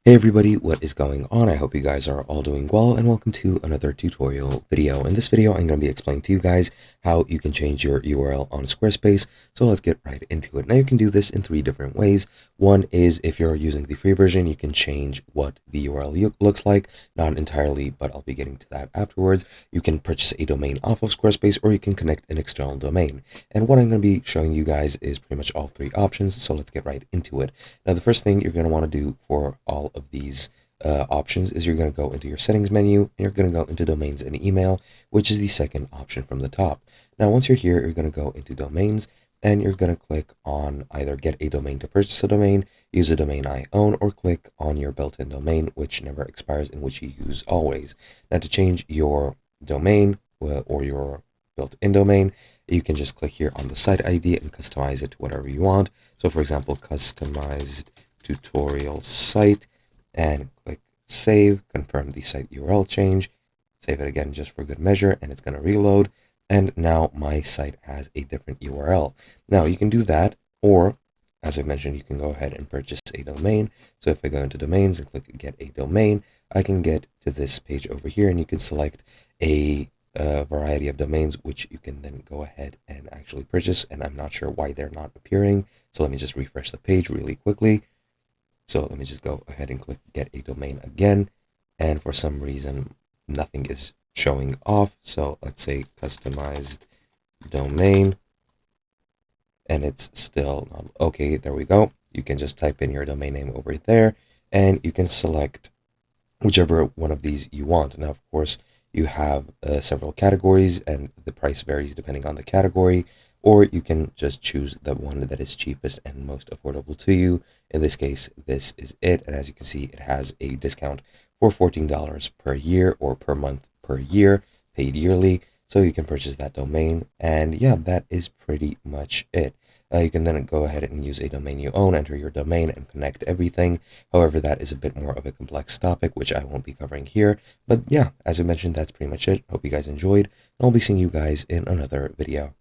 Hey everybody, what is going on? I hope you guys are all doing well, and welcome to another tutorial video. In this video, I'm going to be explaining to you guys how you can change your URL on Squarespace. So let's get right into it. Now you can do this in three different ways. One is if you're using the free version, you can change what the URL looks like. Not entirely, but I'll be getting to that afterwards. You can purchase a domain off of Squarespace, or you can connect an external domain. And what I'm going to be showing you guys is pretty much all three options. So let's get right into it. Now the first thing you're going to want to do for all of these options is you're going to go into your settings menu and you're going to go into domains and email, which is the second option from the top. Now once you're here, you're going to go into domains and you're going to click on either get a domain to purchase a domain, use a domain I own, or click on your built-in domain, which never expires and which you use always. Now to change your domain or your built-in domain, you can just click here on the site ID and customize it to whatever you want. So for example, customized tutorial site, and click save, confirm the site URL change, save it again just for good measure, and it's going to reload. And now my site has a different URL. Now you can do that, or as I mentioned, you can go ahead and purchase a domain. So if I go into domains and click get a domain, I can get to this page over here, and you can select a variety of domains, which you can then go ahead and actually purchase. And I'm not sure why they're not appearing. So let me just refresh the page really quickly. So let me just go ahead and click get a domain again. And for some reason, nothing is showing off. So let's say customized domain. And it's still not okay. There we go. You can just type in your domain name over there and you can select whichever one of these you want. Now, of course, you have several categories and the price varies depending on the category, or you can just choose the one that is cheapest and most affordable to you. In this case, this is it. And as you can see, it has a discount for $14 per year or per month per year, paid yearly. So you can purchase that domain. And yeah, that is pretty much it. You can then go ahead and use a domain you own, enter your domain, and connect everything. However, that is a bit more of a complex topic, which I won't be covering here. But yeah, as I mentioned, that's pretty much it. Hope you guys enjoyed, and I'll be seeing you guys in another video.